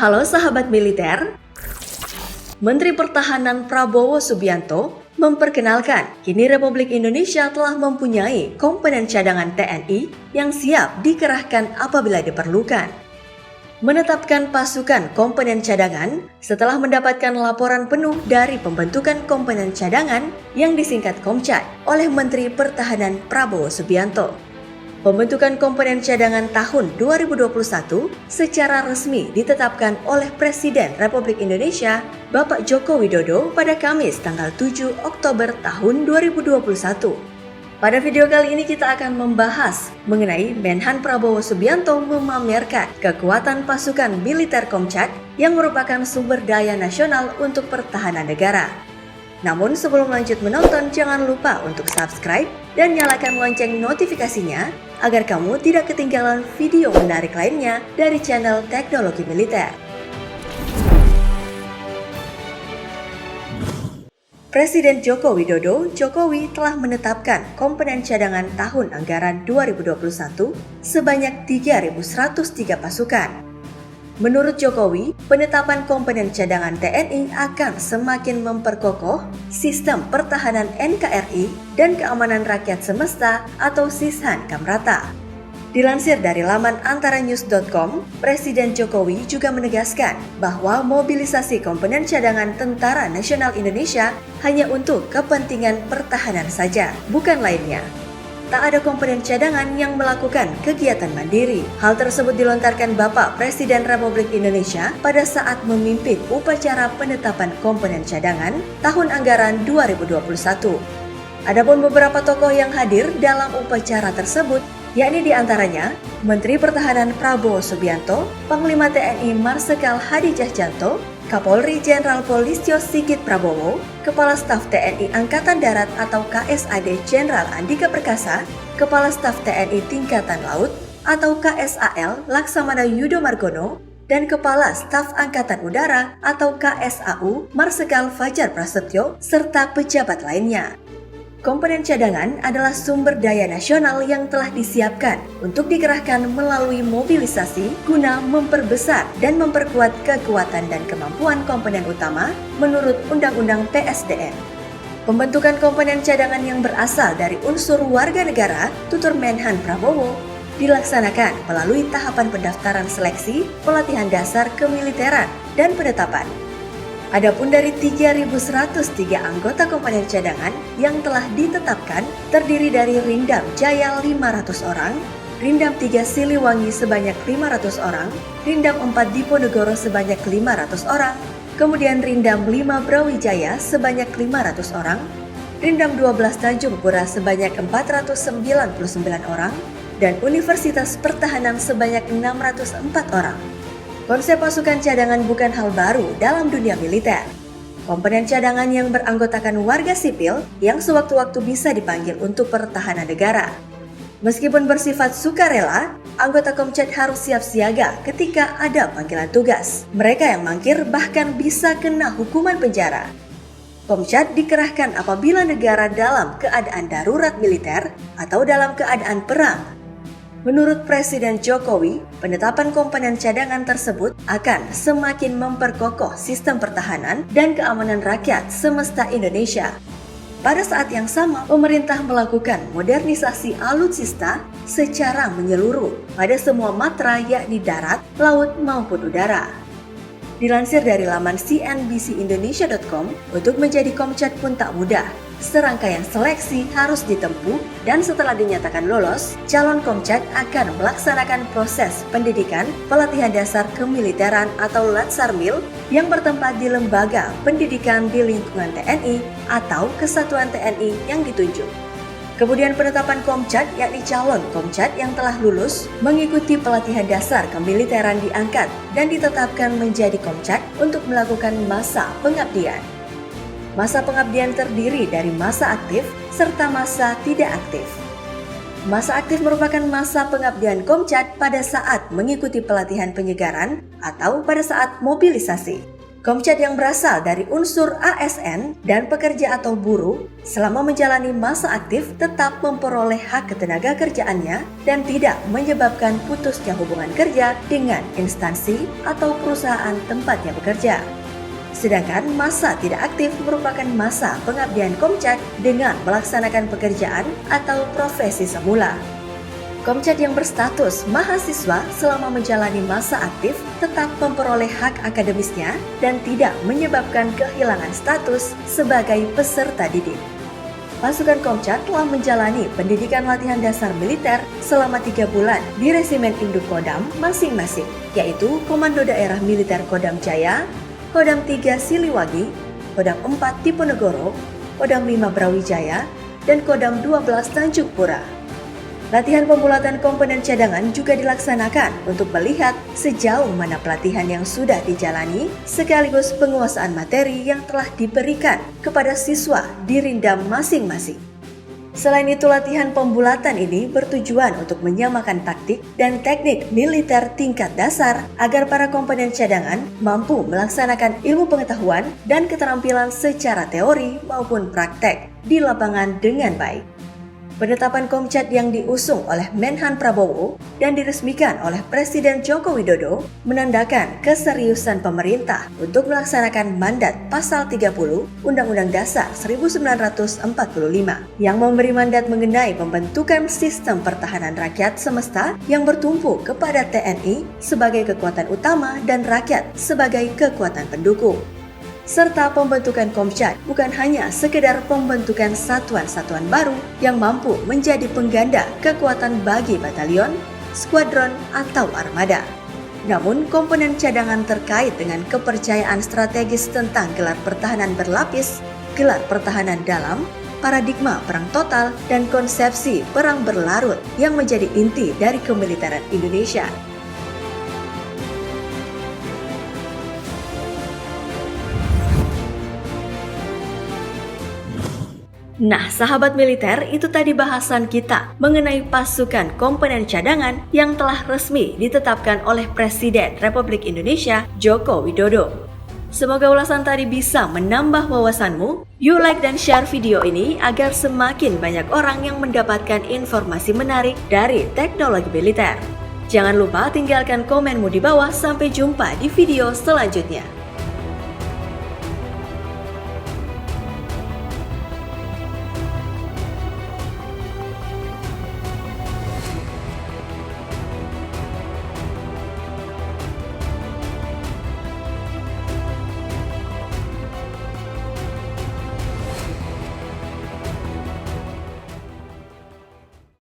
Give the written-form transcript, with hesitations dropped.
Halo sahabat militer, Menteri Pertahanan Prabowo Subianto memperkenalkan kini Republik Indonesia telah mempunyai komponen cadangan TNI yang siap dikerahkan apabila diperlukan. Menetapkan pasukan komponen cadangan setelah mendapatkan laporan penuh dari pembentukan komponen cadangan yang disingkat Komcat oleh Menteri Pertahanan Prabowo Subianto. Pembentukan komponen cadangan tahun 2021 secara resmi ditetapkan oleh Presiden Republik Indonesia Bapak Joko Widodo pada Kamis tanggal 7 Oktober tahun 2021. Pada video kali ini kita akan membahas mengenai Menhan Prabowo Subianto memamerkan kekuatan pasukan militer Komcat yang merupakan sumber daya nasional untuk pertahanan negara. Namun sebelum lanjut menonton, jangan lupa untuk subscribe dan nyalakan lonceng notifikasinya agar kamu tidak ketinggalan video menarik lainnya dari channel Teknologi Militer. Presiden Joko Widodo Jokowi telah menetapkan komponen cadangan tahun anggaran 2021 sebanyak 3.103 pasukan. Menurut Jokowi, penetapan komponen cadangan TNI akan semakin memperkokoh sistem pertahanan NKRI dan keamanan rakyat semesta atau SISHAN Kamrata. Dilansir dari laman antaranews.com, Presiden Jokowi juga menegaskan bahwa mobilisasi komponen cadangan Tentara Nasional Indonesia hanya untuk kepentingan pertahanan saja, bukan lainnya. Tak ada komponen cadangan yang melakukan kegiatan mandiri. Hal tersebut dilontarkan Bapak Presiden Republik Indonesia pada saat memimpin upacara penetapan komponen cadangan tahun anggaran 2021. Adapun beberapa tokoh yang hadir dalam upacara tersebut, yakni diantaranya Menteri Pertahanan Prabowo Subianto, Panglima TNI Marsikal Hadi Tjahjanto, Kapolri Jenderal Polistio Sigit Prabowo, Kepala Staf TNI Angkatan Darat atau KSAD Jenderal Andika Perkasa, Kepala Staf TNI Tingkatan Laut atau KSAL Laksamana Yudo Margono, dan Kepala Staf Angkatan Udara atau KSAU Marsikal Fajar Prasetyo, serta pejabat lainnya. Komponen cadangan adalah sumber daya nasional yang telah disiapkan untuk dikerahkan melalui mobilisasi guna memperbesar dan memperkuat kekuatan dan kemampuan komponen utama menurut Undang-Undang PSDN. Pembentukan komponen cadangan yang berasal dari unsur warga negara, tutur Menhan Prabowo, dilaksanakan melalui tahapan pendaftaran seleksi, pelatihan dasar kemiliteran, dan penetapan. Adapun dari 3.103 anggota komponen cadangan yang telah ditetapkan terdiri dari Rindam Jaya 500 orang, Rindam 3 Siliwangi sebanyak 500 orang, Rindam 4 Diponegoro sebanyak 500 orang, kemudian Rindam 5 Brawijaya sebanyak 500 orang, Rindam 12 Tanjung Pura sebanyak 499 orang, dan Universitas Pertahanan sebanyak 604 orang. Konsep pasukan cadangan bukan hal baru dalam dunia militer. Komponen cadangan yang beranggotakan warga sipil yang sewaktu-waktu bisa dipanggil untuk pertahanan negara. Meskipun bersifat sukarela, anggota Komcat harus siap siaga ketika ada panggilan tugas. Mereka yang mangkir bahkan bisa kena hukuman penjara. Komcat dikerahkan apabila negara dalam keadaan darurat militer atau dalam keadaan perang. Menurut Presiden Jokowi, penetapan komponen cadangan tersebut akan semakin memperkokoh sistem pertahanan dan keamanan rakyat semesta Indonesia. Pada saat yang sama, pemerintah melakukan modernisasi alutsista secara menyeluruh pada semua matra yakni darat, laut maupun udara. Dilansir dari laman cnbcindonesia.com, untuk menjadi Komcat pun tak mudah. Serangkaian seleksi harus ditempuh dan setelah dinyatakan lolos, calon Komcat akan melaksanakan proses pendidikan pelatihan dasar kemiliteran atau Latsarmil yang bertempat di lembaga pendidikan di lingkungan TNI atau kesatuan TNI yang ditunjuk. Kemudian penetapan Komcat yakni calon Komcat yang telah lulus mengikuti pelatihan dasar kemiliteran diangkat dan ditetapkan menjadi Komcat untuk melakukan masa pengabdian. Masa pengabdian terdiri dari masa aktif serta masa tidak aktif. Masa aktif merupakan masa pengabdian Komcat pada saat mengikuti pelatihan penyegaran atau pada saat mobilisasi. Komcat yang berasal dari unsur ASN dan pekerja atau buruh selama menjalani masa aktif tetap memperoleh hak ketenaga kerjaannya dan tidak menyebabkan putusnya hubungan kerja dengan instansi atau perusahaan tempatnya bekerja. Sedangkan masa tidak aktif merupakan masa pengabdian Komcat dengan melaksanakan pekerjaan atau profesi semula. Komcat yang berstatus mahasiswa selama menjalani masa aktif tetap memperoleh hak akademisnya dan tidak menyebabkan kehilangan status sebagai peserta didik. Pasukan Komcat telah menjalani pendidikan latihan dasar militer selama 3 bulan di Resimen Induk Kodam masing-masing, yaitu Komando Daerah Militer Kodam Jaya, Kodam 3 Siliwangi, Kodam 4 Diponegoro, Kodam 5 Brawijaya, dan Kodam 12 Tanjung Pura. Latihan pembulatan komponen cadangan juga dilaksanakan untuk melihat sejauh mana pelatihan yang sudah dijalani sekaligus penguasaan materi yang telah diberikan kepada siswa di rindam masing-masing. Selain itu, latihan pembulatan ini bertujuan untuk menyamakan taktik dan teknik militer tingkat dasar agar para komponen cadangan mampu melaksanakan ilmu pengetahuan dan keterampilan secara teori maupun praktek di lapangan dengan baik. Penetapan Komcat yang diusung oleh Menhan Prabowo dan diresmikan oleh Presiden Joko Widodo menandakan keseriusan pemerintah untuk melaksanakan mandat Pasal 30 Undang-Undang Dasar 1945 yang memberi mandat mengenai pembentukan sistem pertahanan rakyat semesta yang bertumpu kepada TNI sebagai kekuatan utama dan rakyat sebagai kekuatan pendukung. Serta pembentukan Komcat bukan hanya sekedar pembentukan satuan-satuan baru yang mampu menjadi pengganda kekuatan bagi batalion, skuadron, atau armada. Namun komponen cadangan terkait dengan kepercayaan strategis tentang gelar pertahanan berlapis, gelar pertahanan dalam, paradigma perang total, dan konsepsi perang berlarut yang menjadi inti dari kemiliteran Indonesia. Nah, sahabat militer, itu tadi bahasan kita mengenai pasukan komponen cadangan yang telah resmi ditetapkan oleh Presiden Republik Indonesia Joko Widodo. Semoga ulasan tadi bisa menambah wawasanmu. You like dan share video ini agar semakin banyak orang yang mendapatkan informasi menarik dari teknologi militer. Jangan lupa tinggalkan komenmu di bawah. Sampai jumpa di video selanjutnya.